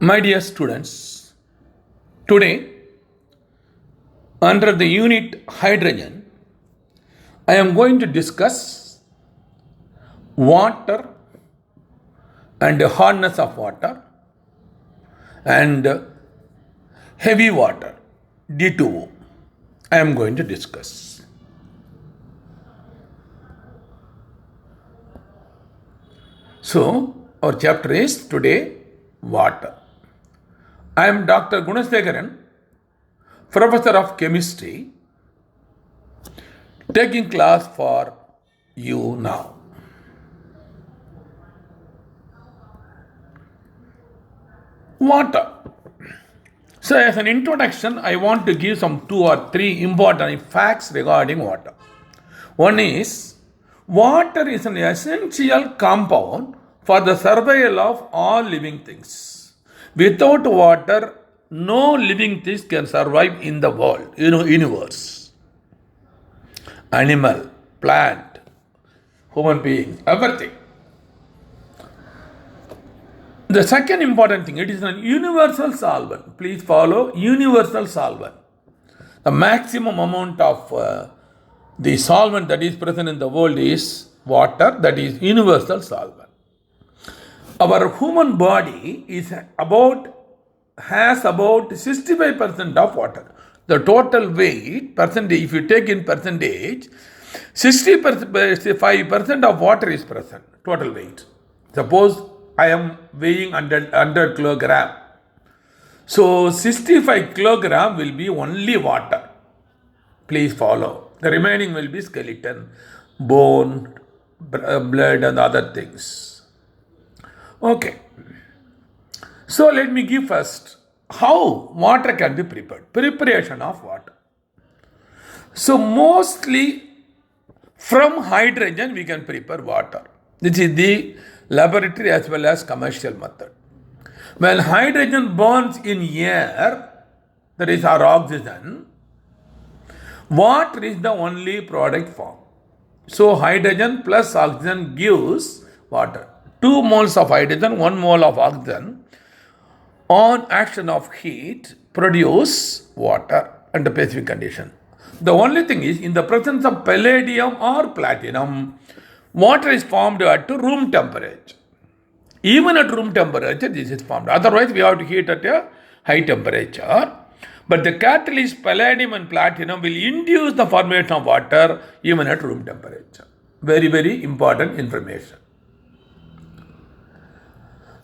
My dear students, today under the unit hydrogen, I am going to discuss water and hardness of water and heavy water, D2O. I am going to discuss. So, our chapter is today water. I am Dr. Gunasekaran, Professor of Chemistry, taking class for you now. Water. So, as an introduction, I want to give some 2 or 3 important facts regarding water. One is, water is an essential compound for the survival of all living things. Without water, no living things can survive in the world, universe. Animal, plant, human being, everything. The second important thing, it is an universal solvent. Please follow, universal solvent. The maximum amount of the solvent that is present in the world is water, that is universal solvent. Our human body has about 65% of water. The total weight percentage, if you take in percentage, 65% of water is present, total weight. Suppose I am weighing 100 kilogram. So 65 kilogram will be only water. Please follow. The remaining will be skeleton, bone, blood and other things. Okay. So let me give first how water can be prepared. Preparation of water. So mostly from hydrogen we can prepare water. This is the laboratory as well as commercial method. When hydrogen burns in air, that is our oxygen, water is the only product form. So hydrogen plus oxygen gives water. 2 moles of hydrogen, 1 mole of oxygen on action of heat produce water under specific condition. The only thing is, in the presence of palladium or platinum, water is formed at room temperature. Even at room temperature, this is formed. Otherwise, we have to heat at a high temperature. But the catalyst palladium and platinum will induce the formation of water even at room temperature. Very, very important information.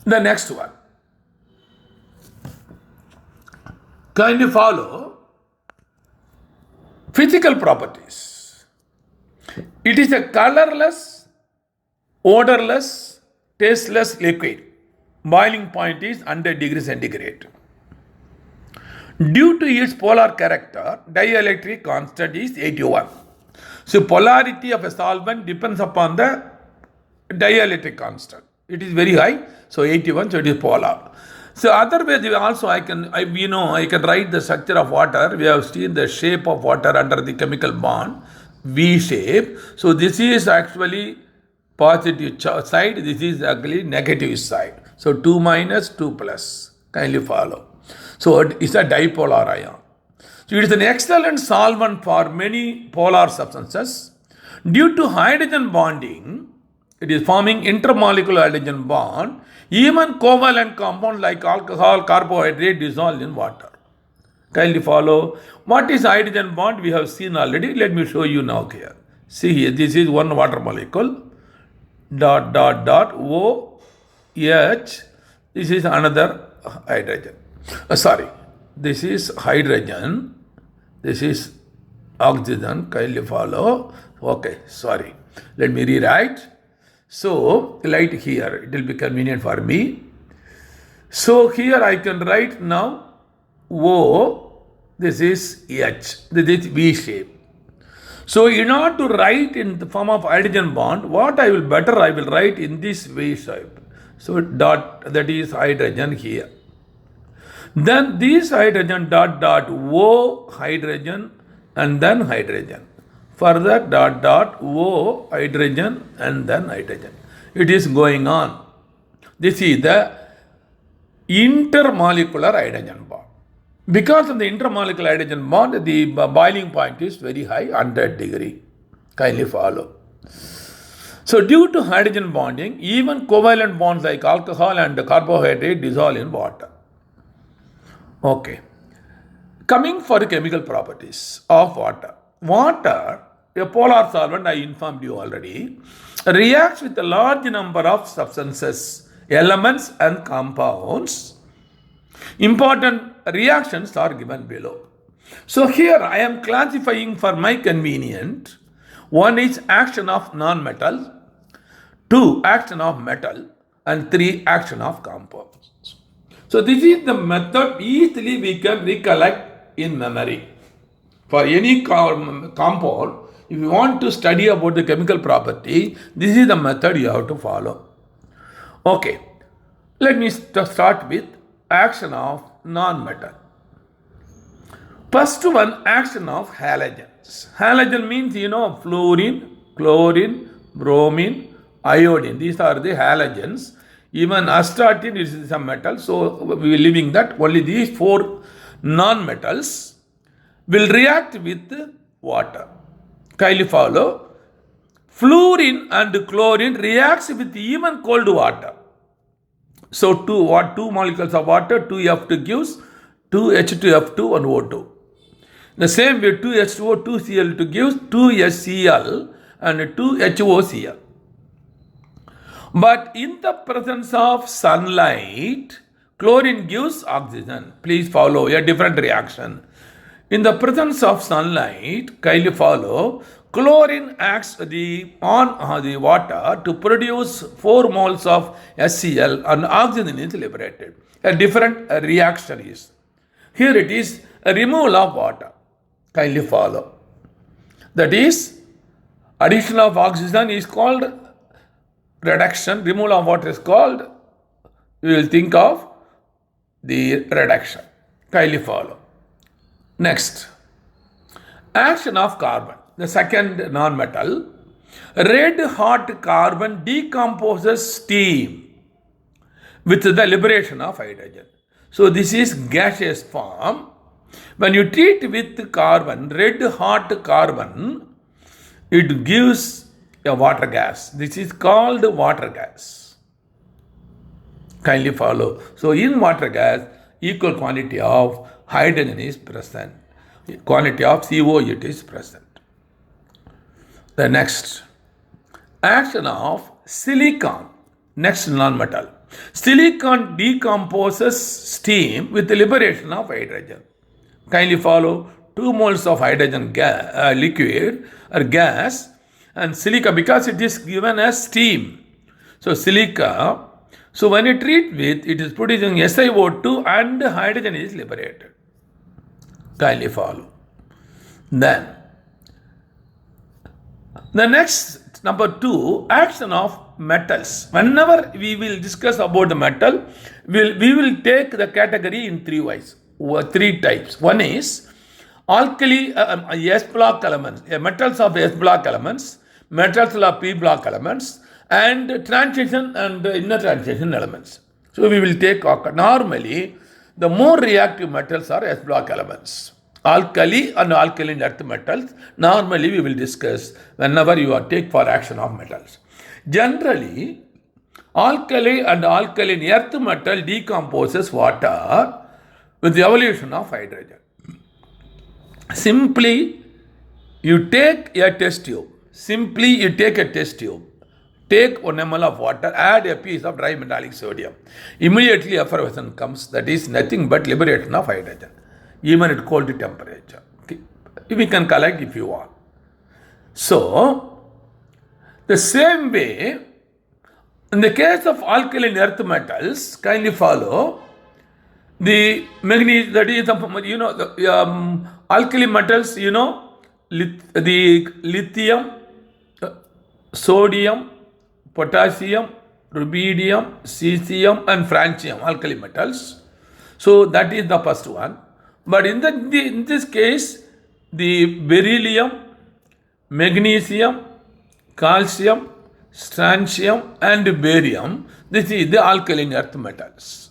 The next one. Kindly follow physical properties. It is a colorless, odorless, tasteless liquid. Boiling point is 100 degrees centigrade. Due to its polar character, dielectric constant is 81. So polarity of a solvent depends upon the dielectric constant. It is very high, so 81, so it is polar. So other ways also I can write the structure of water. We have seen the shape of water under the chemical bond, V shape. So this is actually positive side, this is actually negative side. So 2 minus, 2 plus. Kindly follow. So it's a dipolar ion. So it is an excellent solvent for many polar substances. Due to hydrogen bonding, it is forming intermolecular hydrogen bond. Even covalent compound like alcohol, carbohydrate dissolve in water. Kindly follow. What is hydrogen bond? We have seen already. Let me show you now here. See here, this is one water molecule. OH. This is another hydrogen. This is hydrogen. This is oxygen. Kindly follow. Okay, sorry. Let me rewrite. So, light here, it will be convenient for me. So, here I can write now O, this is H, this is V shape. So, in order to write in the form of hydrogen bond, what I will write in this V shape. So, dot, that is hydrogen here. Then this hydrogen O, hydrogen, and then hydrogen. Further O, hydrogen, and then hydrogen. It is going on. This is the intermolecular hydrogen bond. Because of the intermolecular hydrogen bond, the boiling point is very high, 100 degree. Kindly follow. So due to hydrogen bonding, even covalent bonds like alcohol and carbohydrate dissolve in water. Okay. Coming for the chemical properties of water. Water, a polar solvent, I informed you already, reacts with a large number of substances, elements and compounds. Important reactions are given below. So here I am classifying for my convenience. One is action of non-metal, 2 action of metal, and 3 action of compounds. So this is the method easily we can recollect in memory. For any compound, if you want to study about the chemical property, this is the method you have to follow. Okay, let me start with action of non-metal. First one, action of halogens. Halogen means, fluorine, chlorine, bromine, iodine. These are the halogens. Even astatine is some metal. So we are leaving that. Only these 4 non-metals will react with water. Kindly follow. Fluorine and chlorine reacts with even cold water. So 2 molecules of water, 2F2 gives 2H2F2 and O2. The same way 2H2O, 2Cl2 gives 2HCl and 2HOCl. But in the presence of sunlight, chlorine gives oxygen. Please follow a different reaction. In the presence of sunlight, kindly follow, chlorine acts on the water to produce 4 moles of HCl and oxygen is liberated. A different reaction is. Here it is a removal of water. Kindly follow. That is, addition of oxygen is called reduction. Removal of water is called, we will think of the reduction. Kindly follow. Next, action of carbon. The second non-metal. Red hot carbon decomposes steam with the liberation of hydrogen. So this is gaseous form. When you treat with carbon, red hot carbon, it gives a water gas. This is called water gas. Kindly follow. So in water gas, equal quantity of hydrogen is present. Quantity of CO it is present. The next, action of silicon. Next non-metal. Silicon decomposes steam with the liberation of hydrogen. Kindly follow. 2 moles of hydrogen liquid or gas and silica, because it is given as steam. So silica, so when you treat with, it is producing SiO2 and hydrogen is liberated. Kindly follow. Then, the next, number 2, action of metals. Whenever we will discuss about the metal, we will take the category in 3 types. One is alkali S block elements, metals of S block elements, metals of P block elements, and transition and inner transition elements. So we will take, normally the more reactive metals are S block elements. Alkali and alkaline earth metals, normally we will discuss whenever you are take for action of metals. Generally, alkali and alkaline earth metal decomposes water with the evolution of hydrogen. Simply, you take a test tube. Take 1 ml of water, add a piece of dry metallic sodium. Immediately effervescence comes, that is nothing but liberation of hydrogen, even at cold temperature. Okay. We can collect if you want. So, the same way, in the case of alkaline earth metals, kindly follow, the manganese, that is, the alkali metals, the lithium, sodium, potassium, rubidium, cesium and francium, alkali metals. So that is the first one. But in this case, the beryllium, magnesium, calcium, strontium and barium, this is the alkaline earth metals.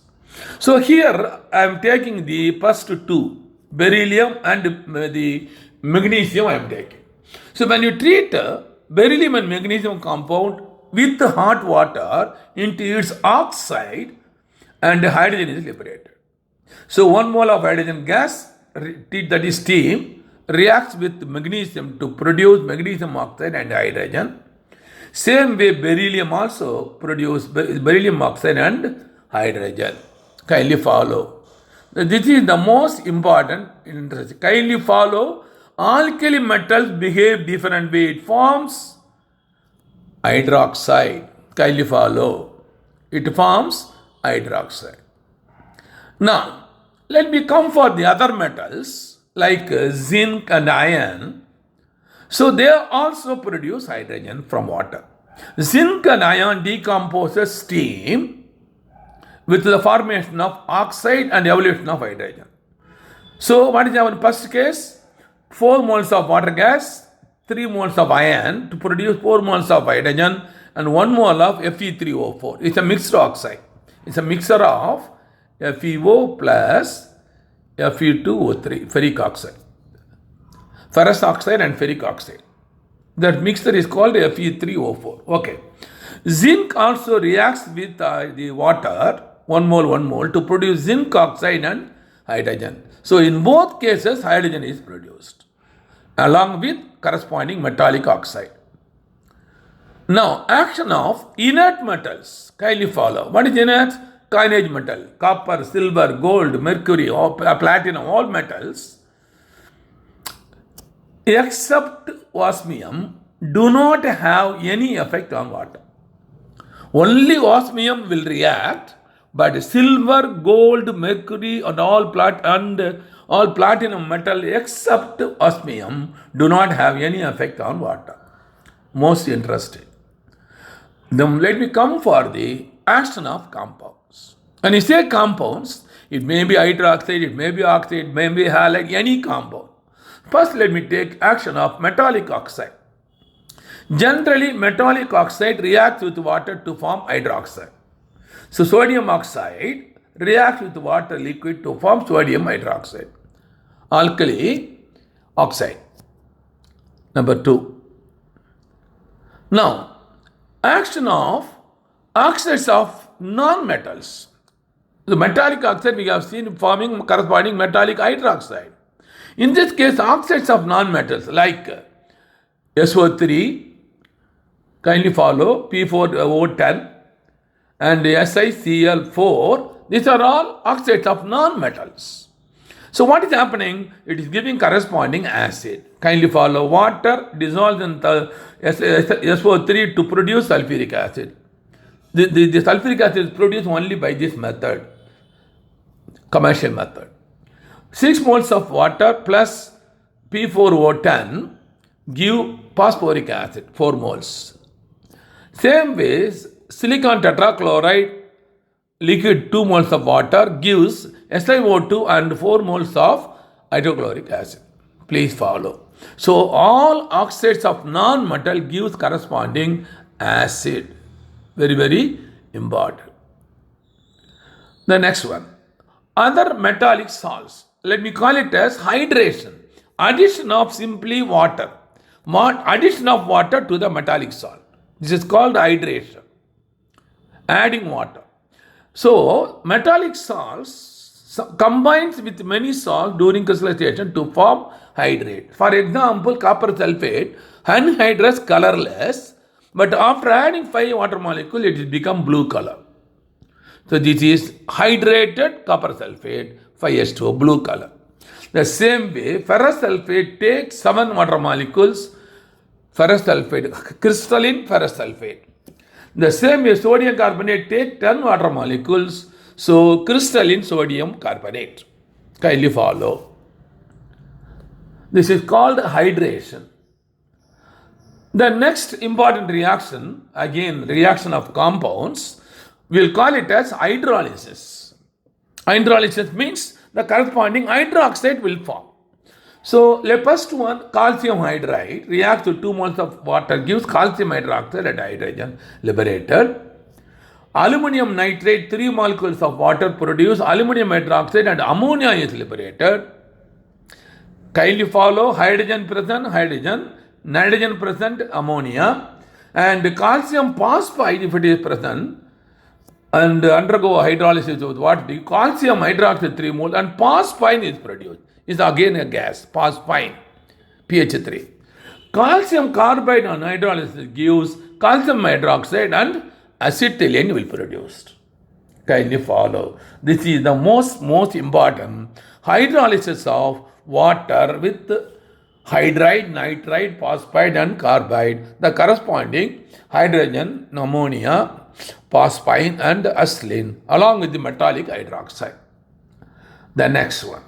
So here I am taking the first two, beryllium and the magnesium I am taking. So when you treat beryllium and magnesium compound with hot water into its oxide, and hydrogen is liberated. So 1 mole of hydrogen gas, that is steam, reacts with magnesium to produce magnesium oxide and hydrogen. Same way beryllium also produce beryllium oxide and hydrogen. Kindly follow. This is the most important interest. Kindly follow. Alkali metals behave different way. It forms hydroxide. Kindly follow. It forms hydroxide. Now, let me come for the other metals like zinc and iron. So they also produce hydrogen from water. Zinc and iron decomposes steam with the formation of oxide and evolution of hydrogen. So what is our first case? 4 moles of water gas, 3 moles of iron to produce 4 moles of hydrogen and 1 mole of Fe3O4. It's a mixed oxide. It's a mixture of FeO plus Fe2O3, ferric oxide. Ferrous oxide and ferric oxide. That mixture is called Fe3O4. Okay. Zinc also reacts with the water, 1 mole, to produce zinc oxide and hydrogen. So in both cases, hydrogen is produced along with corresponding metallic oxide. Now, action of inert metals. Kindly follow. What is inert? Coinage metal. Copper, silver, gold, mercury, platinum, all metals except osmium do not have any effect on water. Only osmium will react, but silver, gold, mercury, and all platinum metal except osmium do not have any effect on water. Most interesting. Then let me come for the action of compounds. When you say compounds, it may be hydroxide, it may be oxide, it may be halide, any compound. First, let me take action of metallic oxide. Generally, metallic oxide reacts with water to form hydroxide. So, sodium oxide reacts with water liquid to form sodium hydroxide. Alkali oxide. Number 2. Now, action of oxides of non-metals. The metallic oxide we have seen forming corresponding metallic hydroxide. In this case, oxides of non-metals like SO3, kindly follow, P4O10 and SiCl4, these are all oxides of non-metals. So what is happening? It is giving corresponding acid. Kindly follow, water dissolves in the SO3 to produce sulfuric acid. The sulfuric acid is produced only by this method, commercial method. 6 moles of water plus P4O10 give phosphoric acid, 4 moles. Same way, silicon tetrachloride liquid 2 moles of water gives SiO2 and 4 moles of hydrochloric acid. Please follow. So all oxides of non-metal gives corresponding acid. Very, very important. The next one. Other metallic salts. Let me call it as hydration. Addition of simply water. Addition of water to the metallic salt. This is called hydration. Adding water. So, metallic salts combines with many salts during crystallization to form hydrate. For example, copper sulfate anhydrous colorless, but after adding 5 water molecules, it will become blue color. So, this is hydrated copper sulfate, 5H2O, blue color. The same way, ferrous sulfate takes 7 water molecules, ferrous sulfate, crystalline ferrous sulfate. The same way, sodium carbonate takes 10 water molecules, so crystalline sodium carbonate. Kindly follow. This is called hydration. The next important reaction, again reaction of compounds, we'll call it as hydrolysis. Hydrolysis means the corresponding hydroxide will form. So, the first one, calcium hydride, reacts to 2 moles of water, gives calcium hydroxide and hydrogen liberated. Aluminum nitrate, 3 molecules of water produce aluminum hydroxide and ammonia is liberated. Kindly follow: hydrogen present, hydrogen, nitrogen present, ammonia, and calcium phosphide, if it is present, and undergo hydrolysis with what? The calcium hydroxide 3 mole and phosphine is produced. Is again a gas, phosphine, pH 3. Calcium carbide on hydrolysis gives calcium hydroxide and acetylene will be produced. Kindly follow. This is the most important hydrolysis of water with hydride, nitride, phosphide and carbide. The corresponding hydrogen, ammonia, phosphine and acetylene along with the metallic hydroxide. The next one.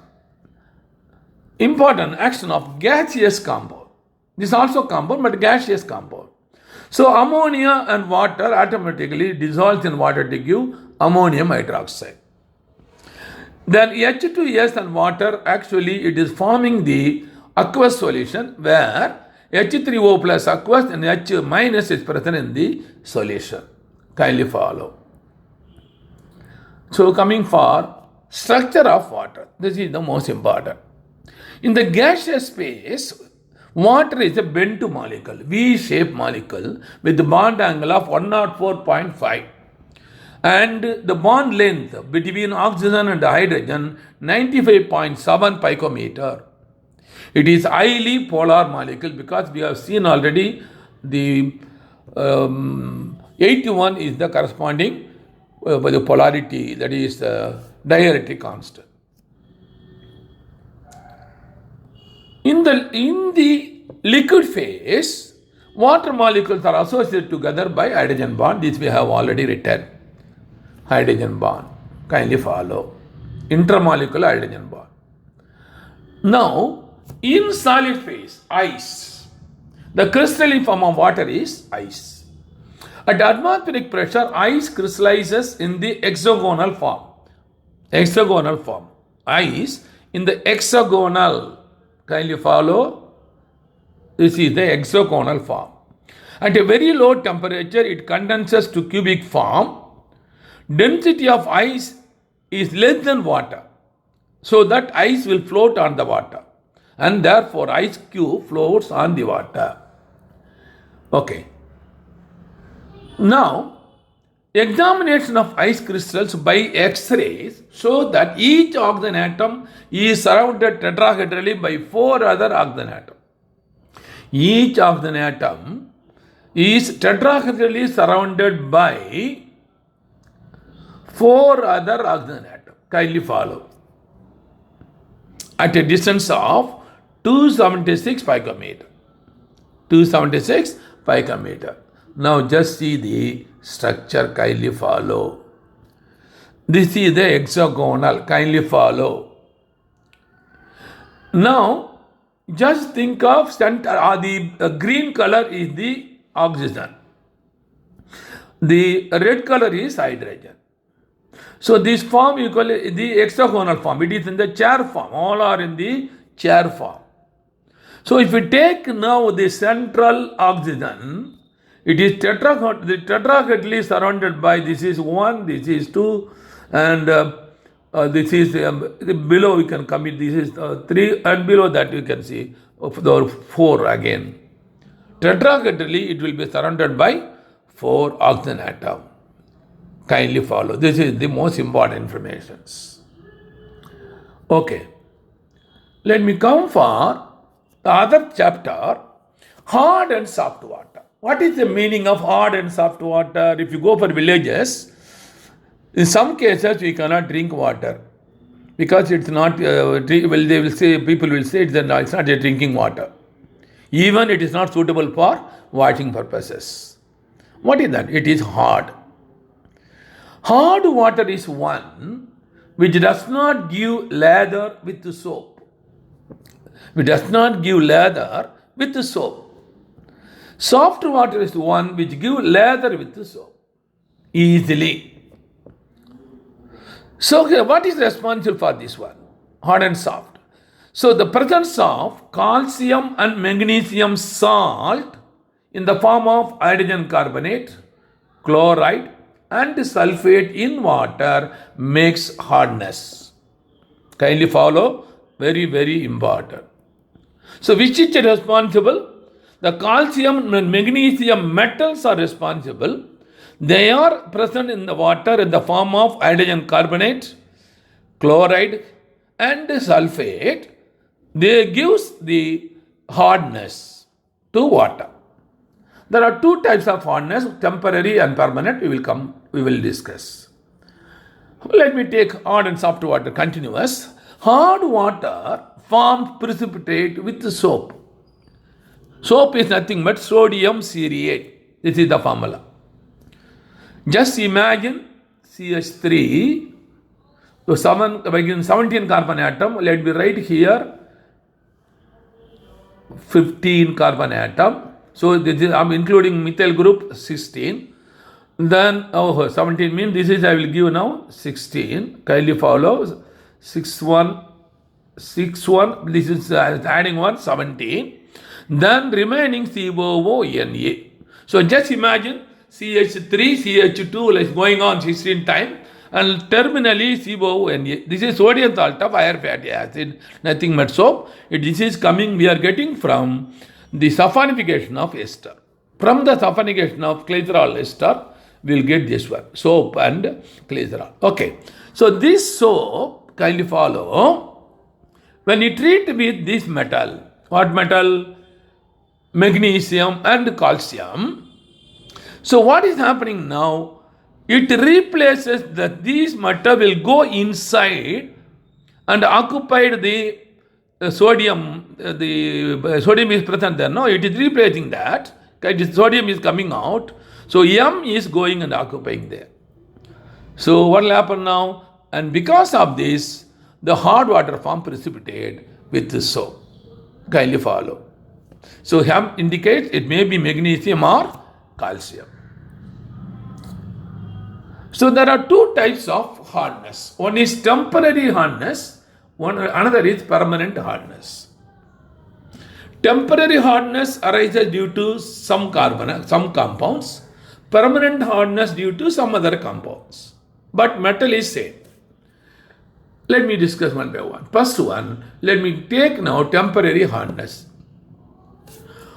Important action of gaseous compound. This is also compound but gaseous compound. So ammonia and water automatically dissolves in water to give ammonium hydroxide. Then H2S and water, actually it is forming the aqueous solution where H3O plus aqueous and H minus is present in the solution. Kindly follow. So coming for structure of water. This is the most important. In the gaseous space, water is a bent molecule, V-shaped molecule with the bond angle of 104.5 and the bond length between oxygen and hydrogen 95.7 picometer. It is highly polar molecule because we have seen already the 81 is the corresponding the polarity, that is dielectric constant. In the liquid phase, water molecules are associated together by hydrogen bond. This we have already written. Hydrogen bond. Kindly follow. Intermolecular hydrogen bond. Now, in solid phase, ice. The crystalline form of water is ice. At atmospheric pressure, ice crystallizes in the hexagonal form. Hexagonal form. Ice in the hexagonal. Kindly follow. This is the hexagonal form. At a very low temperature, it condenses to cubic form. Density of ice is less than water, so that ice will float on the water, and therefore ice cube floats on the water. Okay. Now, examination of ice crystals by X-rays show that each oxygen atom is surrounded tetrahedrally by 4 other oxygen atoms. Each oxygen atom is tetrahedrally surrounded by 4 other oxygen atoms. Kindly follow. At a distance of 276 picometer. 276 picometer. Now just see the structure. Kindly follow. This is the hexagonal. Kindly follow. Now just think of center. The green color is the oxygen. The red color is hydrogen. So this form you call it the hexagonal form. It is in the chair form. All are in the chair form. So if we take now the central oxygen, it is tetrahedrally surrounded by, this is 1, this is 2, and this is below we can commit, this is 3, and below that you can see the 4 again. Tetrahedrally it will be surrounded by 4 oxygen atoms. Kindly follow. This is the most important information. Okay. Let me come for the other chapter, hard and soft water. What is the meaning of hard and soft water? If you go for villages, in some cases we cannot drink water because it's not, they will say, people will say it's not a drinking water. Even it is not suitable for washing purposes. What is that? It is hard. Hard water is one which does not give lather with soap. Which does not give lather with soap. Soft water is one which gives lather with soap easily. So what is responsible for this one? Hard and soft. So the presence of calcium and magnesium salt in the form of hydrogen carbonate, chloride, and sulfate in water makes hardness. Kindly follow, very, very important. So which is responsible? The calcium and magnesium metals are responsible. They are present in the water in the form of hydrogen carbonate, chloride and sulfate. They gives the hardness to water. There are two types of hardness, temporary and permanent. We will discuss. Let me take hard and soft water continuous. Hard water forms precipitate with soap. Soap is nothing but sodium cereate. This is the formula. Just imagine CH3, so 17 carbon atom. Let me write here 15 carbon atom. So this is, I'm including methyl group 16. Then 17 means this is I will give now 16. Kindly follow 61. This is adding 1 17. Then remaining COONA. So just imagine CH3, CH2 is going on 16 times and terminally COONA. This is sodium salt of higher fatty acid, nothing but soap. This is coming, we are getting from the saponification of ester. From the saponification of glycerol ester, we will get this one, soap and glycerol. Okay, so this soap, kindly follow, when you treat with this metal, what metal? Magnesium and calcium. So what is happening now? It replaces these metal will go inside and occupy the sodium. The sodium is present there. No, it is replacing that. Okay, sodium is coming out. So M is going and occupying there. So what will happen now? And because of this, the hard water form precipitate with the soap. Kindly follow. So M indicates it may be magnesium or calcium. So there are two types of hardness. One is temporary hardness, another is permanent hardness. Temporary hardness arises due to some compounds. Permanent hardness due to some other compounds. But metal is same. Let me discuss one by one. First one, let me take now temporary hardness.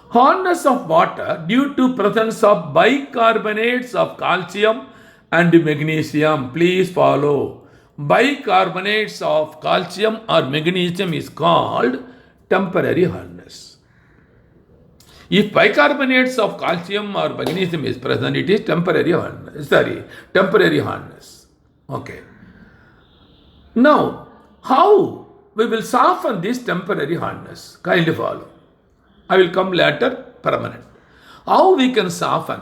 Hardness of water due to presence of bicarbonates of calcium and magnesium. Please follow. Bicarbonates of calcium or magnesium is called temporary hardness. If bicarbonates of calcium or magnesium is present, it is temporary hardness. Okay. Now, how we will soften this temporary hardness? Kindly follow. I will come later, permanent. How we can soften?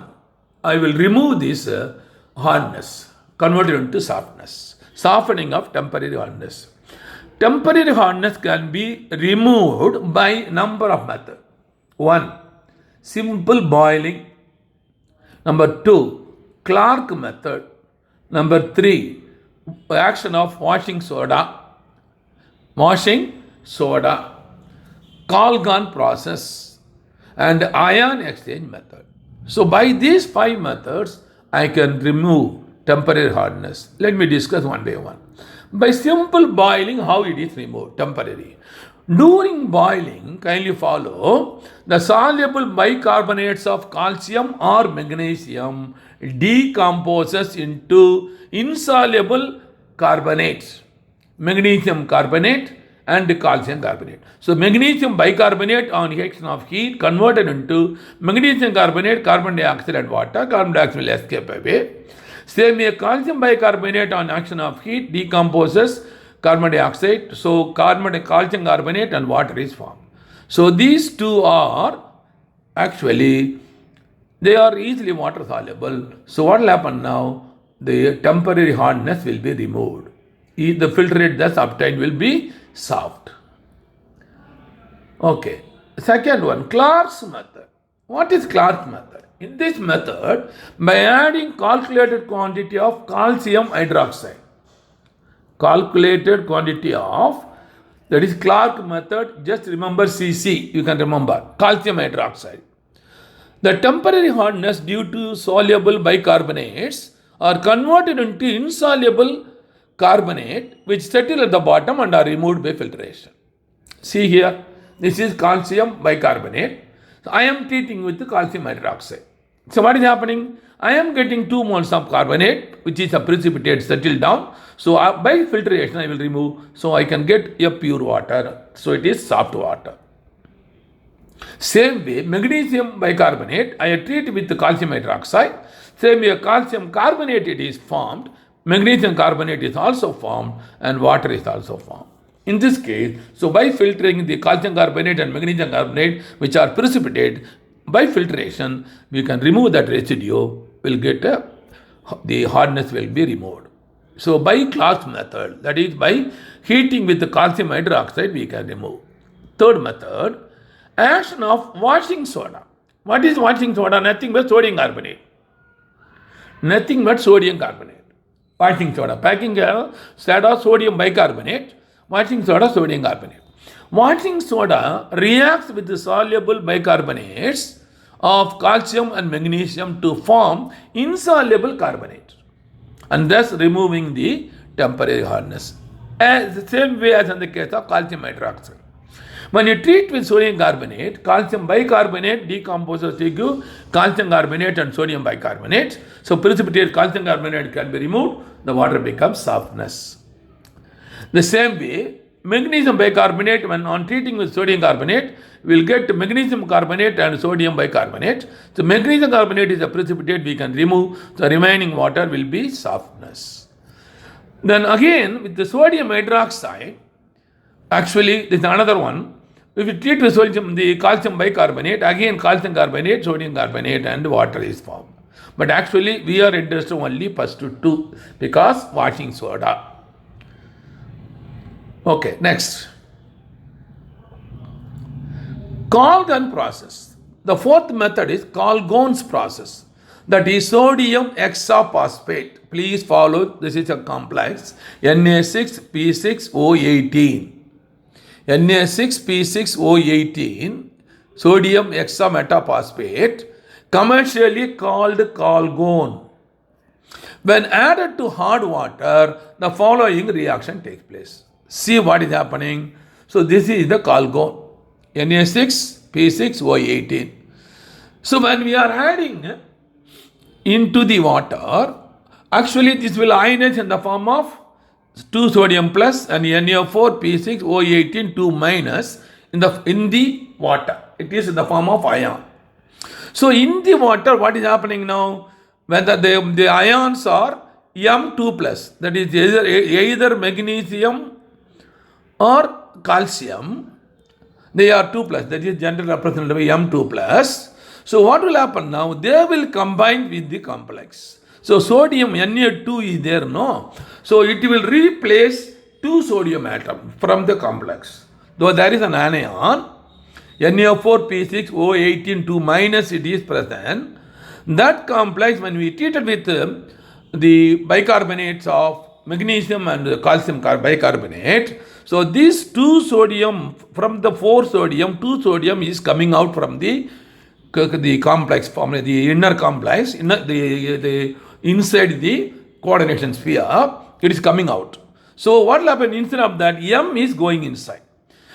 I will remove this hardness, convert it into softness. Softening of temporary hardness. Temporary hardness can be removed by number of methods. 1. Simple boiling. Number 2. Clark method. Number 3. Action of washing soda. Colgan process and ion exchange method. So by these 5 methods, I can remove temporary hardness. Let me discuss one by one. By simple boiling, how it is removed, temporary. During boiling, kindly follow, the soluble bicarbonates of calcium or magnesium decomposes into insoluble carbonates, magnesium carbonate and calcium carbonate. So magnesium bicarbonate on action of heat converted into magnesium carbonate, carbon dioxide and water. Carbon dioxide will escape away. Same way, calcium bicarbonate on action of heat decomposes carbon dioxide. So calcium carbonate and water is formed. So these two are actually, they are easily water soluble. So what will happen now? The temporary hardness will be removed. The filtrate thus obtained will be soft. Okay. Second one, Clark's method. What is Clark's method? In this method, by adding calculated quantity of calcium hydroxide, that is Clark method, just remember CC, you can remember, calcium hydroxide. The temporary hardness due to soluble bicarbonates are converted into insoluble carbonate which settle at the bottom and are removed by filtration. See here, this is calcium bicarbonate. So I am treating with the calcium hydroxide. So what is happening? I am getting 2 moles of carbonate, which is a precipitate settled down. So by filtration I will remove, so I can get a pure water. So it is soft water. Same way, magnesium bicarbonate, I treat with the calcium hydroxide. Same way, calcium carbonate it is formed, magnesium carbonate is also formed, and water is also formed. In this case, so by filtering the calcium carbonate and magnesium carbonate, which are precipitate, by filtration, we can remove that residue, will get the hardness will be removed. So by Clark's method, that is by heating with the calcium hydroxide, we can remove. Third method, action of washing soda. What is washing soda? Nothing but sodium carbonate. Nothing but sodium carbonate. Washing soda. Packing soda, sodium bicarbonate. Washing soda, sodium carbonate. Washing soda reacts with the soluble bicarbonates of calcium and magnesium to form insoluble carbonate, and thus removing the temporary hardness. As the same way as in the case of calcium hydroxide. When you treat with sodium carbonate, calcium bicarbonate decomposes to calcium carbonate and sodium bicarbonate. So precipitate calcium carbonate can be removed, the water becomes softness. The same way, magnesium bicarbonate, when on treating with sodium carbonate, we will get magnesium carbonate and sodium bicarbonate. So magnesium carbonate is a precipitate we can remove, the remaining water will be softness. Then again, with the sodium hydroxide, actually this is another one. If you treat with sodium, the calcium bicarbonate, again calcium carbonate, sodium carbonate and water is formed. But actually we are interested only first to two because washing soda. Okay, next. Colgan process. The fourth method is Colgan's process. That is sodium hexaphosphate. Please follow, this is a complex. Na6P6O18. Na6P6O18, sodium hexametaphosphate, commercially called Colgan. When added to hard water, the following reaction takes place. See what is happening. So this is the Colgan, Na6P6O18. So when we are adding into the water, actually this will ionize in the form of 2 sodium plus and Na4P6O18 2 minus in the water. It is in the form of ion. So in the water, what is happening now? Whether the ions are M2 plus, that is either magnesium or calcium, they are 2 plus, that is generally represented by M2 plus. So what will happen now? They will combine with the complex. So sodium Na2 is there, no? So it will replace 2 sodium atoms from the complex. Though there is an anion, Na4P6O18 2 minus it is present. That complex, when we treat it with the bicarbonates of magnesium and calcium bicarbonate, so these 2 sodium, from the 4 sodium, 2 sodium is coming out from the complex form, the inner complex, the inside the coordination sphere, it is coming out. So what will happen? Instead of that, M is going inside.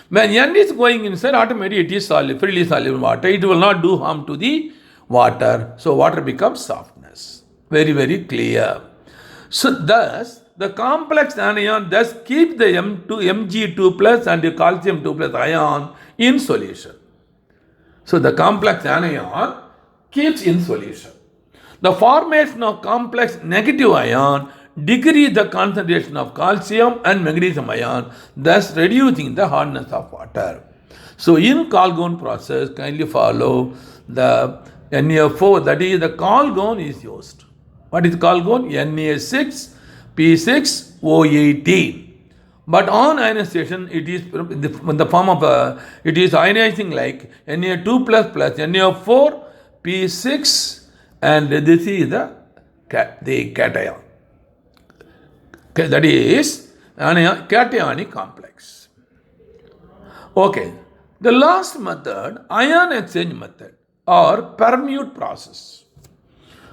When N is going inside, automatically it is freely soluble water. It will not do harm to the water. So water becomes softness. Very, very clear. So thus, the complex anion thus keeps the Mg2 plus and the calcium 2 plus ion in solution. So the complex anion keeps in solution. The formation of complex negative ion decrease the concentration of calcium and magnesium ion, thus reducing the hardness of water. So in Colgan process, kindly follow the Na4, that is the Colgan is used. What is Colgan? Na6P6O18. But on ionization, it is in the form of it is ionizing like Na2 plus plus Na4P6, and this is the cation. Okay, that is cationic complex. Okay, the last method, ion exchange method or permute process.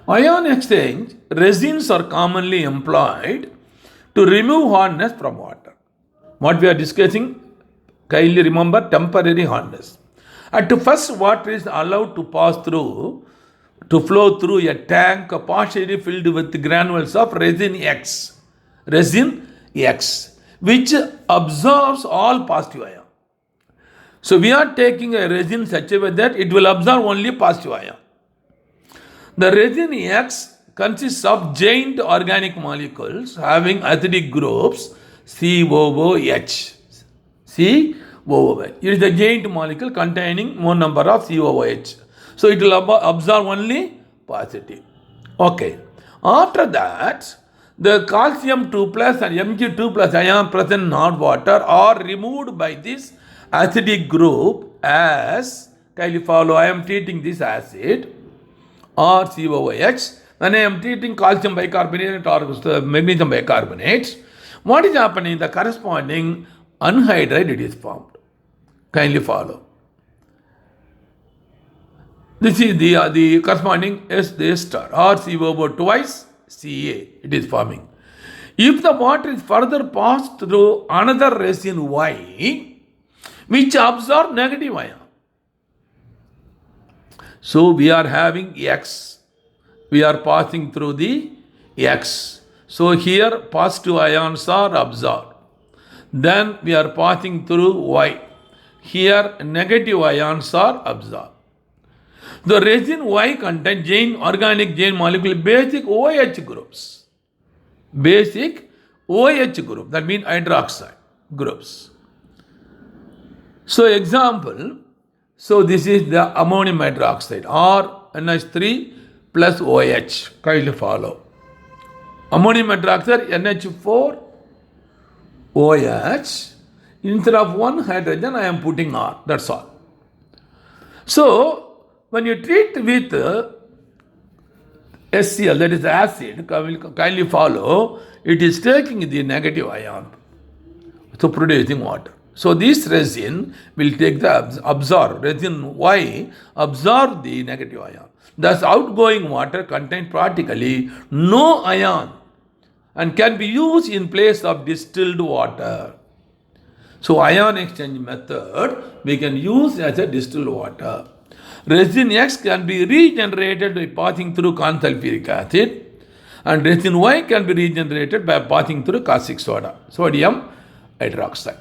Ion exchange, resins are commonly employed to remove hardness from water. What we are discussing, kindly remember temporary hardness. At first, water is allowed to flow through a tank partially filled with granules of resin X, which absorbs all positive ion. So we are taking a resin such a way that it will absorb only positive ion. The resin X consists of giant organic molecules having acidic groups COOH. COOH. It is a giant molecule containing more number of COOH. So it will absorb only positive. Okay. After that, the calcium 2 plus and Mg2 plus ion present in hot water are removed by this acidic group as, kindly follow, I am treating this acid or COOH. When I am treating calcium bicarbonate or magnesium bicarbonate, what is happening? The corresponding anhydride it is formed. Kindly follow. This is the corresponding S star or COO twice Ca it is forming. If the water is further passed through another resin Y, which absorb negative ion. So we are having X. We are passing through the X. So here positive ions are absorbed. Then we are passing through Y. Here negative ions are absorbed. The resin Y contains organic molecule basic OH groups. Basic OH group, that means hydroxide groups. So example, so this is the ammonium hydroxide or NH3 plus OH. Kindly follow. Ammonium hydroxide NH4 OH. Instead of one hydrogen, I am putting R. That's all. So when you treat with HCl, that is acid, kindly follow, it is taking the negative ion, so producing water. So this resin will take the resin Y absorb the negative ion. Thus outgoing water contains practically no ion and can be used in place of distilled water. So ion exchange method we can use as a distilled water. Resin X can be regenerated by passing through corn sulfuric acid, and resin Y can be regenerated by passing through caustic soda, sodium hydroxide.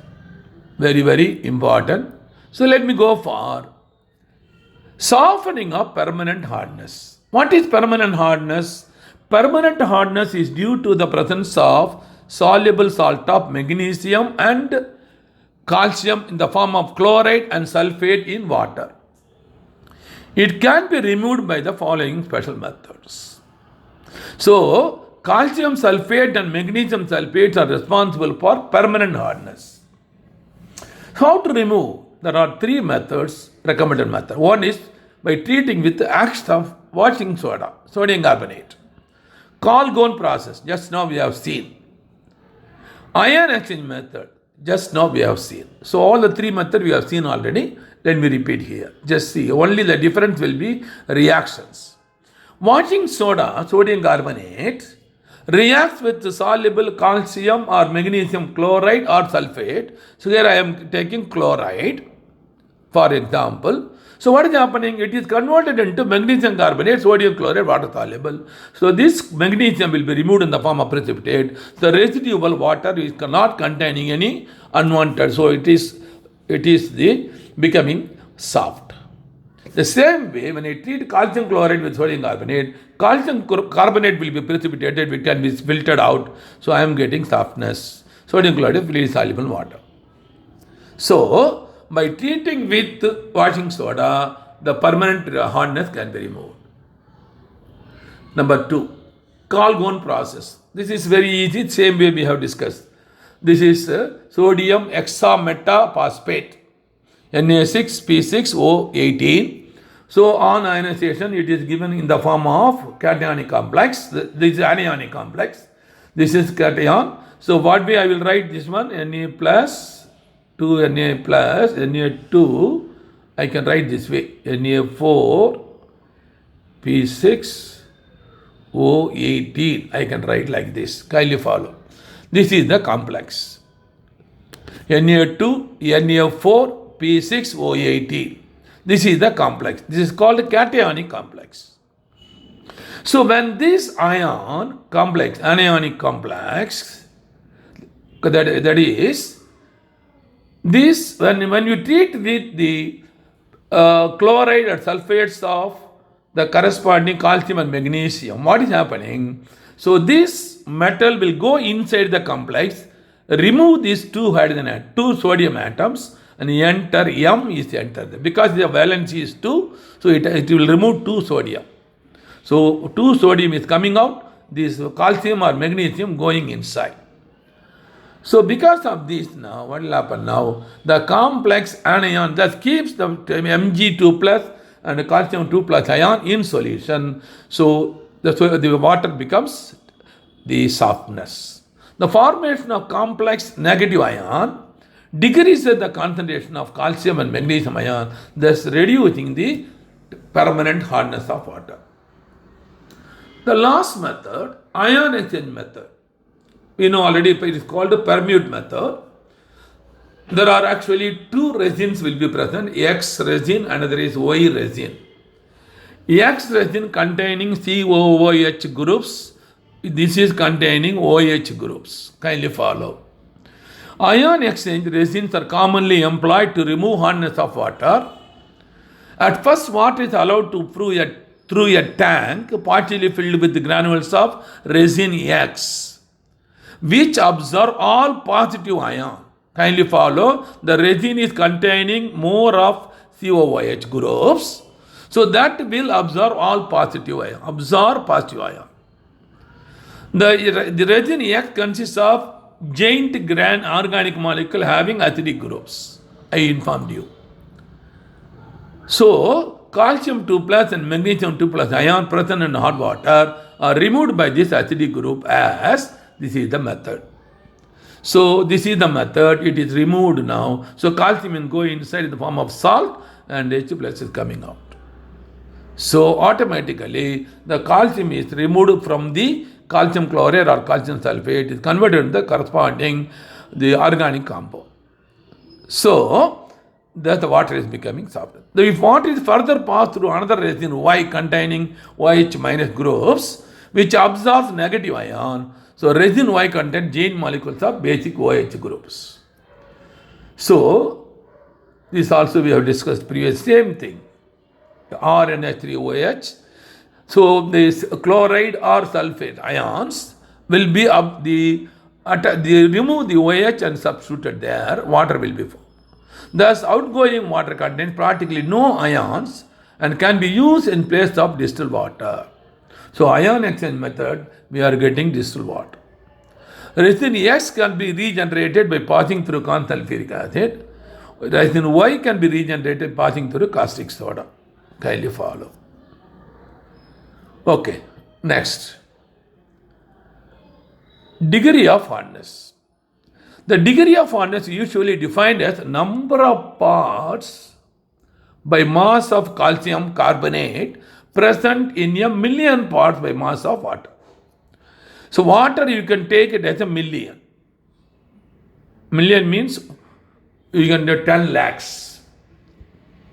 Very, very important. So let me go for softening of permanent hardness. What is permanent hardness? Permanent hardness is due to the presence of soluble salt of magnesium and calcium in the form of chloride and sulfate in water. It can be removed by the following special methods. So, calcium sulfate and magnesium sulfates are responsible for permanent hardness. How to remove? There are three methods, recommended method. One is by treating with the action of washing soda, sodium carbonate. Calgon process, just now we have seen. Ion exchange method, just now we have seen. So all the three methods we have seen already. Let me repeat here. Just see, only the difference will be reactions. Washing soda, sodium carbonate, reacts with soluble calcium or magnesium chloride or sulfate. So here I am taking chloride, for example. So what is happening? It is converted into magnesium carbonate, sodium chloride, water soluble. So this magnesium will be removed in the form of precipitate. The residual water is not containing any unwanted. So it is becoming soft. The same way, when I treat calcium chloride with sodium calcium carbonate will be precipitated, it can be filtered out. So I am getting softness. Sodium chloride is freely soluble water. So by treating with washing soda, the permanent hardness can be removed. Number 2, Calgon process. This is very easy, same way we have discussed. This is sodium hexametaphosphate, Na6P6O18. So on ionization, it is given in the form of cationic complex. This is anionic complex. This is cation. So what way I will write this one? Na plus 2Na plus Na2. I can write this way. Na4 P6 O18. I can write like this. Kindly follow. This is the complex. Na2, Na4, P6, O18. This is the complex. This is called cationic complex. So when this anionic complex, that is, this when you treat with the chloride or sulfates of the corresponding calcium and magnesium, what is happening? So this metal will go inside the complex, remove these two sodium atoms, and enter M is entered. Because the valency is 2, so it will remove 2 sodium. So 2 sodium is coming out, this calcium or magnesium going inside. So because of this now, what will happen now? The complex anion that keeps the Mg2 plus and the calcium 2 plus ion in solution. So the water becomes the softness. The formation of complex negative ion decreases the concentration of calcium and magnesium ion, thus reducing the permanent hardness of water. The last method, ion exchange method. We know already it is called the permute method. There are actually 2 resins will be present, X resin and another is Y resin. X resin containing COOH groups, this is containing OH groups. Kindly follow. Ion exchange resins are commonly employed to remove hardness of water. At first, water is allowed to through a tank partially filled with the granules of resin X, which absorb all positive ion. Kindly follow. The resin is containing more of COOH groups, so that will absorb all positive ion. The resin X consists of giant organic molecule having acidic groups. I informed you. So calcium 2 plus and magnesium 2 plus ion present in hot water are removed by this acidic group as this is the method. So this is the method, it is removed now. So calcium will go inside in the form of salt and H plus is coming out. So automatically the calcium is removed from the calcium chloride or calcium sulfate, is converted into the corresponding the organic compound. So that the water is becoming softer. If water is further passed through another resin Y containing OH minus groups, which absorbs negative ion, so resin Y contains giant molecules of basic OH groups. So this also we have discussed previous, same thing, RNH3OH. So this chloride or sulfate ions will be remove the OH and substituted there, water will be formed. Thus outgoing water contains practically no ions and can be used in place of distilled water. So ion exchange method, we are getting distilled water. Resin X can be regenerated by passing through corn sulfuric acid. Resin Y can be regenerated passing through caustic soda. Kindly follow. Okay, next. Degree of hardness. The degree of hardness is usually defined as number of parts by mass of calcium carbonate present in a million parts by mass of water. So water you can take it as a million. Million means you can do 10 lakhs.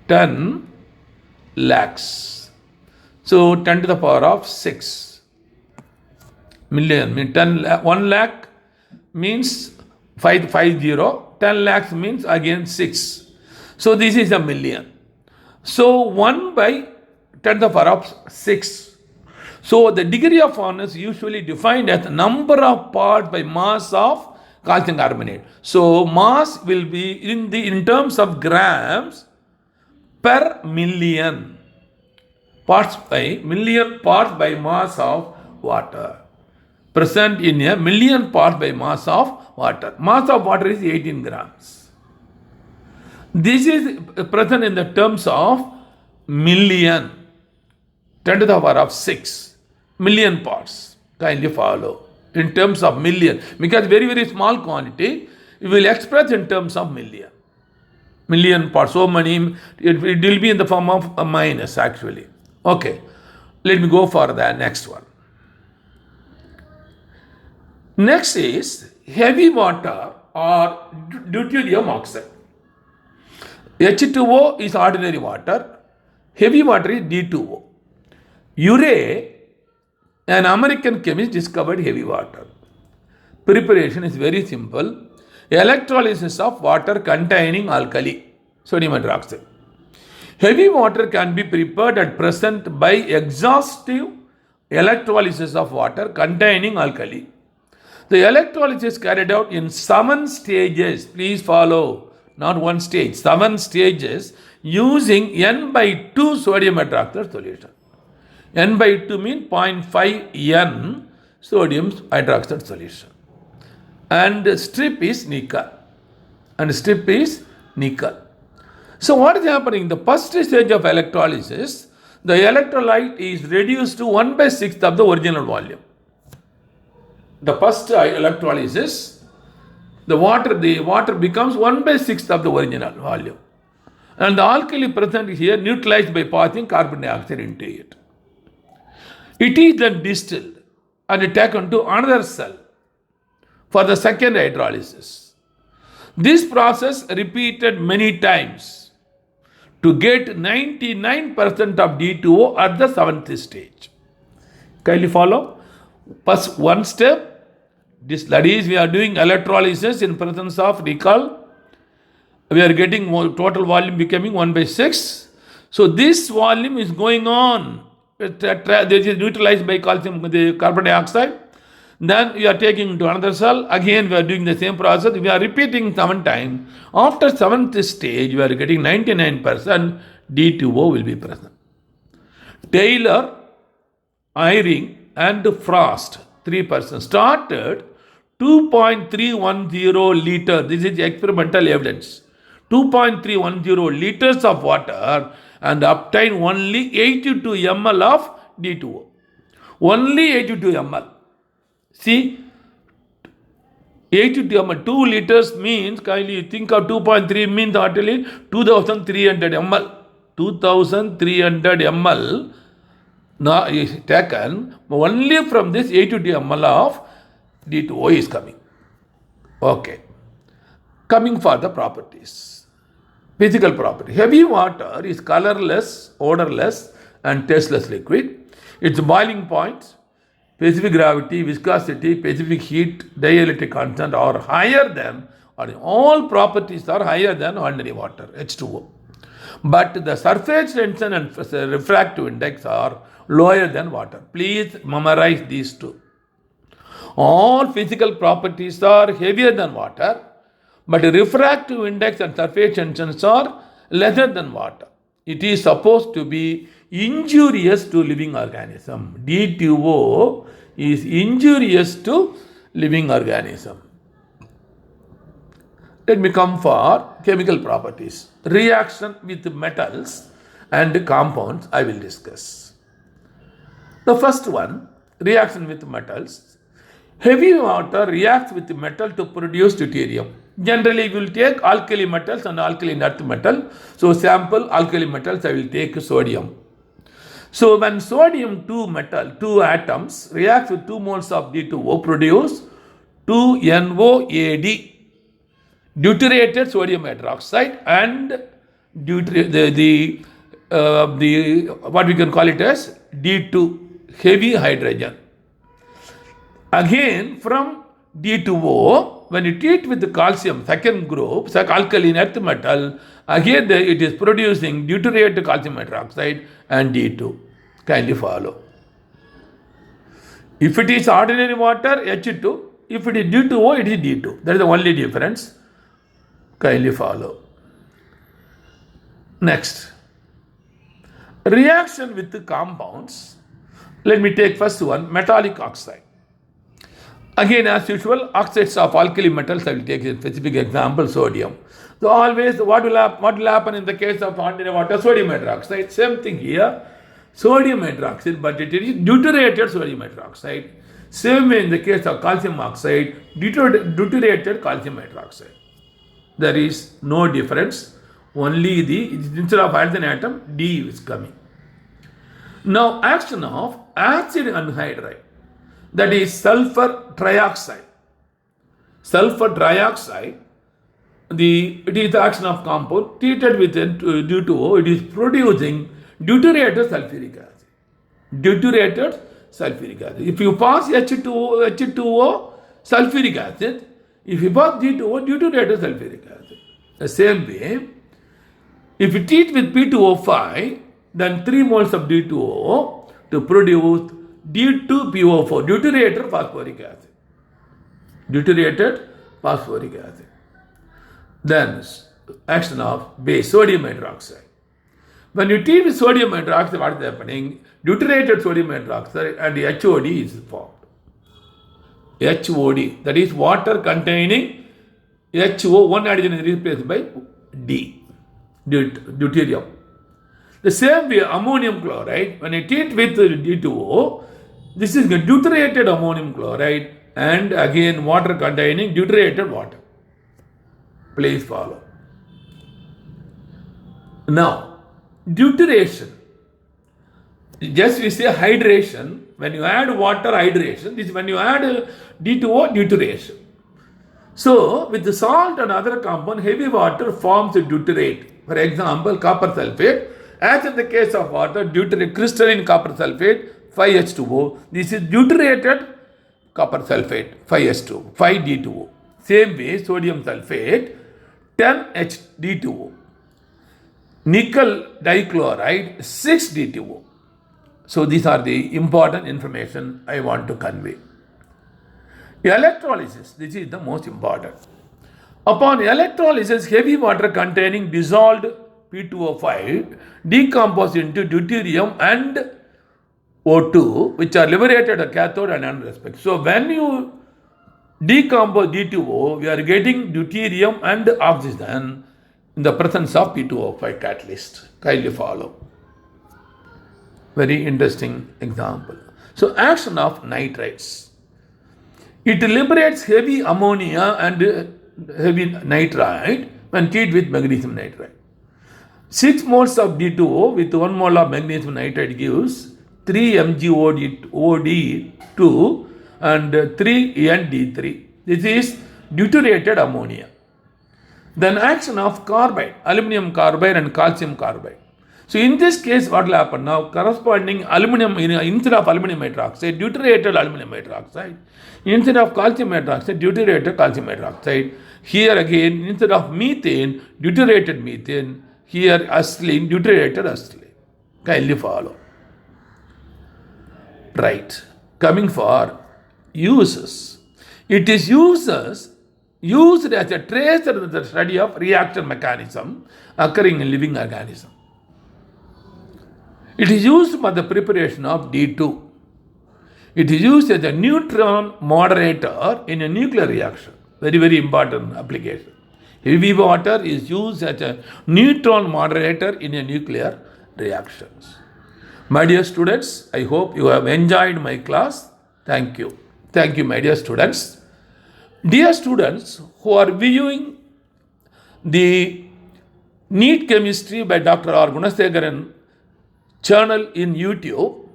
10 lakhs. So 10 to the power of 6. Million means 1 lakh means 550. 10 lakhs means again 6. So this is a million. So 1 by 10 to the power of 6. So the degree of hardness usually defined as the number of parts by mass of calcium carbonate. So mass will be in terms of grams per million. Parts by mass of water. Present in a million parts by mass of water. Mass of water is 18 grams. This is present in the terms of million. 10 to the power of 6. Million parts. Kindly follow. In terms of million. Because very, very small quantity, we will express in terms of million. Million parts. So many, it will be in the form of a minus actually. Okay. Let me go for the next one. Next is heavy water or deuterium oxide. H2O is ordinary water, heavy water is D2O. Urey, an American chemist, discovered heavy water. Preparation is very simple. Electrolysis of water containing alkali, sodium hydroxide. Heavy water can be prepared at present by exhaustive electrolysis of water containing alkali. The electrolysis is carried out in 7 stages. Please follow. Not one stage, 7 stages using N by 2 sodium hydroxide solution. N by 2 means 0.5 N sodium hydroxide solution. And strip is nickel. So what is happening? The first stage of electrolysis, the electrolyte is reduced to 1/6 of the original volume. The first electrolysis, the water becomes 1/6 of the original volume. And the alkali present here neutralized by passing carbon dioxide into it. It is then distilled and taken to another cell for the second hydrolysis. This process repeated many times to get 99% of D2O at the 7th stage. Can you follow? First one step, that is we are doing electrolysis in presence of nickel. We are getting total volume becoming 1/6. So this volume is going on. This is neutralized by calcium, the carbon dioxide. Then we are taking to another cell. Again, we are doing the same process. We are repeating 7 times. After 7th stage, we are getting 99% D2O will be present. Taylor, Eyring, and Frost, 3 persons, started 2.310 liters. This is experimental evidence. 2.310 liters of water and obtain only 82 ml of D2O. Only 82 ml. See, 82 ml, 2 liters means, kindly you think of 2.3 means actually 2300 ml. 2300 ml now is taken, only from this 82 ml of D2O is coming. Okay. Coming for the properties. Physical property. Heavy water is colorless, odorless, and tasteless liquid. Its boiling point, specific gravity, viscosity, specific heat, dielectric constant are higher than, or all properties are higher than ordinary water, H2O. But the surface tension and refractive index are lower than water. Please memorize these two. All physical properties are heavier than water, but refractive index and surface tensions are lesser than water. It is supposed to be injurious to living organism. D2O is injurious to living organism. Let me come for chemical properties. Reaction with metals and compounds I will discuss. The first one, reaction with metals. Heavy water reacts with metal to produce deuterium. Generally, we will take alkali metals and alkaline earth metal. So, sample alkali metals, I will take sodium. So, when sodium 2 atoms reacts with 2 moles of D2O, produce 2NOAD, deuterated sodium hydroxide, and what we can call it as D2, heavy hydrogen. Again, from D2O, when you treat with the calcium, second group, alkaline earth metal, again it is producing deuterated calcium hydroxide and D2. Kindly follow. If it is ordinary water, H2. If it is D2O, it is D2. That is the only difference. Kindly follow. Next. Reaction with the compounds. Let me take first one, metallic oxide. Again, as usual, oxides of alkali metals, I will take a specific example, sodium. So always, what will happen in the case of ordinary water? Sodium hydroxide. Same thing here, sodium hydroxide, but it is deuterated sodium hydroxide. Same way in the case of calcium oxide, deuterated calcium hydroxide. There is no difference. Only instead of hydrogen atom, D is coming. Now, action of acid anhydride. that is sulfur trioxide. Sulfur trioxide, it is the action of compound treated with D2O, it is producing deuterated sulfuric acid. Deuterated sulfuric acid. If you pass H2O sulfuric acid, if you pass D2O, deuterated sulfuric acid. The same way, if you treat with P2O5, then 3 moles of D2O to produce D2PO4, deuterated phosphoric acid. Deuterated phosphoric acid. Then action of base, sodium hydroxide. When you treat with sodium hydroxide, what is happening? Deuterated sodium hydroxide and HOD is formed. HOD, that is water containing HO, one hydrogen is replaced by D, deuterium. The same way, ammonium chloride, when you treat with D2O, this is deuterated ammonium chloride and again water containing deuterated water. Please follow. Now, deuteration. Just we say hydration. When you add water, hydration. This is when you add D2O, deuteration. So, with the salt and other compound, heavy water forms a deuterate. For example, copper sulfate. As in the case of water, deuterate crystalline copper sulfate, 5H2O. This is deuterated copper sulfate, 5H2O, 5D2O. Same way, sodium sulfate, 10HD2O. Nickel dichloride, 6D2O. So these are the important information I want to convey. Electrolysis, this is the most important. Upon electrolysis, heavy water containing dissolved P2O5 decompose into deuterium and O2, which are liberated at cathode and anode respect. So when you decompose D2O, we are getting deuterium and oxygen in the presence of P2O5 catalyst. Kindly follow. Very interesting example. So action of nitrites. It liberates heavy ammonia and heavy nitrite when treated with magnesium nitrite. 6 moles of D2O with 1 mole of magnesium nitrite gives 3 MgOD2 and 3 ND3. This is deuterated ammonia. Then action of carbide, aluminum carbide and calcium carbide. So in this case, what will happen now? Corresponding aluminum, instead of aluminum hydroxide, deuterated aluminum hydroxide. Instead of calcium hydroxide, deuterated calcium hydroxide. Here again, instead of methane, deuterated methane. Here acetylene, deuterated acetylene. Kindly follow. Right. Coming for uses. It is used as a tracer in the study of reaction mechanism occurring in living organism. It is used for the preparation of D2. It is used as a neutron moderator in a nuclear reaction. Very, very important application. Heavy water is used as a neutron moderator in a nuclear reactions. My dear students, I hope you have enjoyed my class. Thank you. Thank you, my dear students. Dear students who are viewing the NEET Chemistry by Dr. R. Gunasekharan channel in YouTube,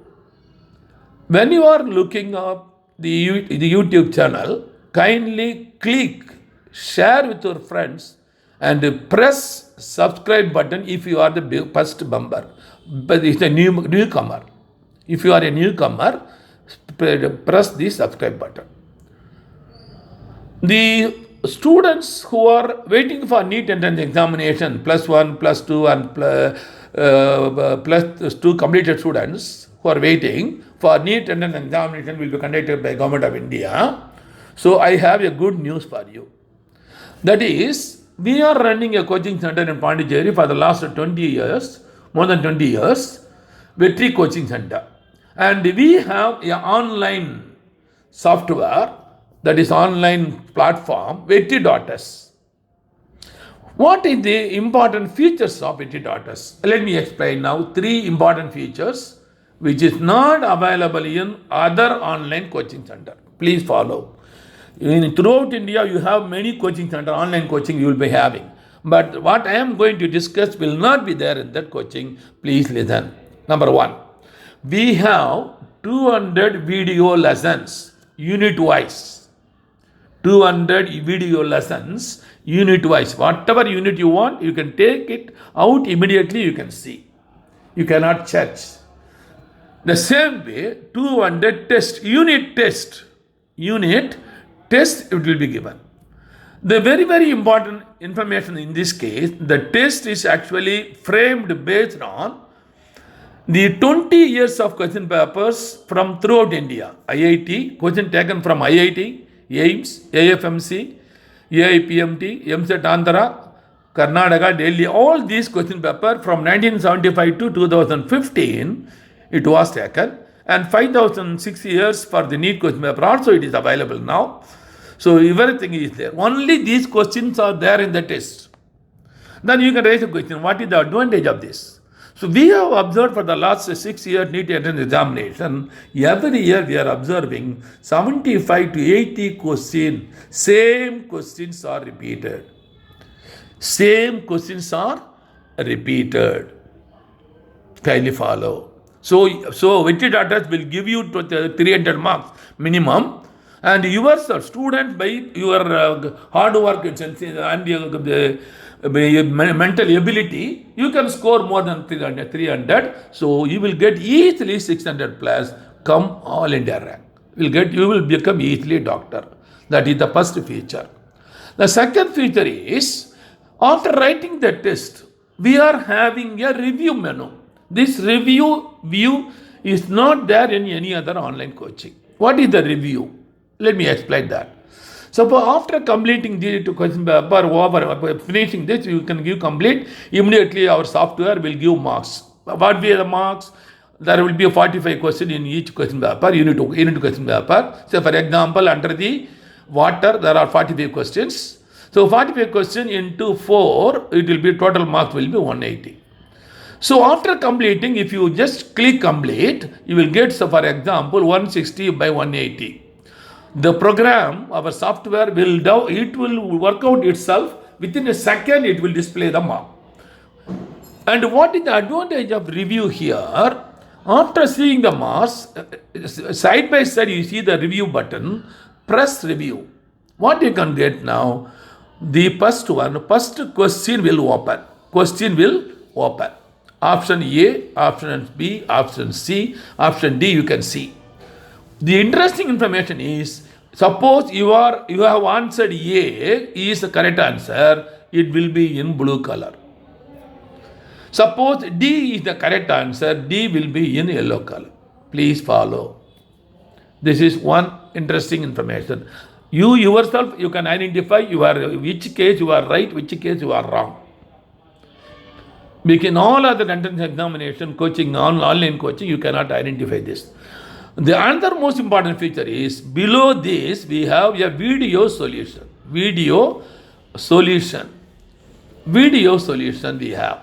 when you are looking up the YouTube channel, kindly click share with your friends and press subscribe button if you are the first member. But it's a newcomer. If you are a newcomer, press the subscribe button. The students who are waiting for NEET entrance examination, +1, +2 and +2 completed students who are waiting for NEET entrance examination will be conducted by Government of India. So I have a good news for you. That is, we are running a coaching center in Pondicherry for the last 20 years, more than 20 years, Vetri Coaching Center. And we have an online software, that is online platform, Vetri.s. What is the important features of Vetri.s? Let me explain now 3 important features which is not available in other online coaching center. Please follow. Throughout India, you have many coaching center, online coaching you will be having. But what I am going to discuss will not be there in that coaching. Please listen. Number 1, we have 200 video lessons unit wise. 200 video lessons unit wise. Whatever unit you want, you can take it out immediately, you can see. You cannot charge. The same way, 200 unit test, it will be given. The very, very important information in this case, the test is actually framed based on the 20 years of question papers from throughout India. IIT, question taken from IIT, AIMS, AFMC, AIPMT, MCET Andhra, Karnataka, Delhi, all these question papers from 1975 to 2015, it was taken. And 5,006 years for the NEET question paper also it is available now. So everything is there. Only these questions are there in the test. Then you can raise a question, what is the advantage of this? So we have observed for the last 6 years NEET entrance examination, every year we are observing 75 to 80 questions, same questions are repeated. Same questions are repeated. Kindly follow. So VT data will give you 300 marks minimum, and yourself, students, by your hard work and your mental ability, you can score more than 300. So you will get easily 600 plus, come all India rank. You will become easily doctor. That is the first feature. The second feature is, after writing the test, we are having a review menu. This review view is not there in any other online coaching. What is the review? Let me explain that. So after completing the question paper, finishing this, you can give complete. Immediately our software will give marks. What will be the marks? There will be a 45 question in each question paper, unit question paper. So for example, under the water, there are 45 questions. So 45 question into 4, it will be total marks will be 180. So after completing, if you just click complete, you will get, so for example, 160 by 180. The program, our software it will work out itself. Within a second, it will display the mark. And what is the advantage of review here? After seeing the marks, side by side, you see the review button, press review. What you can get now? The first question will open. Option A, option B, option C, option D, you can see. The interesting information is, suppose you have answered A is the correct answer, it will be in blue color. Suppose D is the correct answer, D will be in yellow color. Please follow. This is one interesting information. You yourself, you can identify which case you are right, which case you are wrong. Because in all other entrance examination, coaching, online coaching, you cannot identify this. The another most important feature is, below this we have a video solution we have.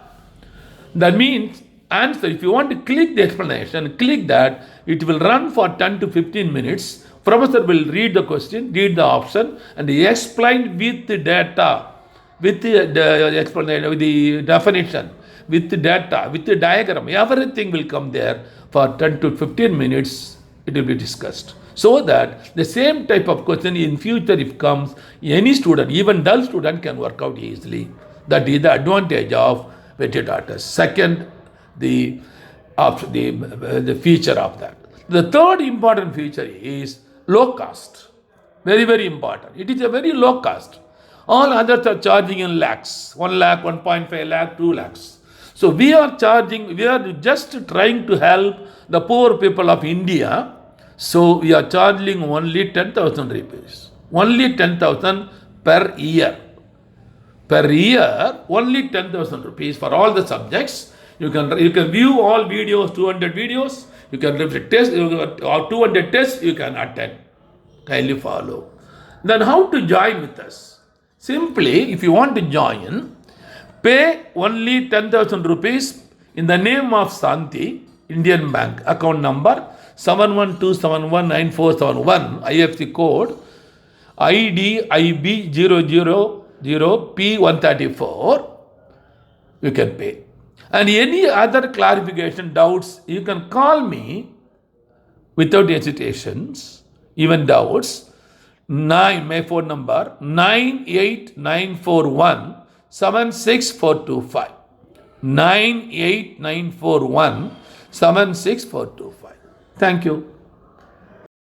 That means answer, if you want to click the explanation, click that, it will run for 10 to 15 minutes. Professor will read the question, read the option, and explain with the data, with the explanation, with the definition, with the data, with the diagram, everything will come there for 10 to 15 minutes. It will be discussed, so that the same type of question in future, if comes, any student, even dull student, can work out easily. That is the advantage of Vetidatas. Second, the feature of that. The third important feature is low cost. Very, very important. It is a very low cost. All others are charging in lakhs, 1 lakh, 1.5 lakh, 2 lakhs. So we are just trying to help the poor people of India. So we are charging only 10,000 rupees. Only 10,000 per year. Per year, only 10,000 rupees for all the subjects. You can view all videos, 200 videos. You can test, 200 tests you can attend. Kindly follow. Then how to join with us? Simply, if you want to join, pay only 10,000 rupees in the name of Santi, Indian Bank, account number 71271941, IFC code IDIB000P134, you can pay. And any other clarification, doubts, you can call me without hesitations, even doubts. My phone number 98941 76425. 98941 76425. Thank you.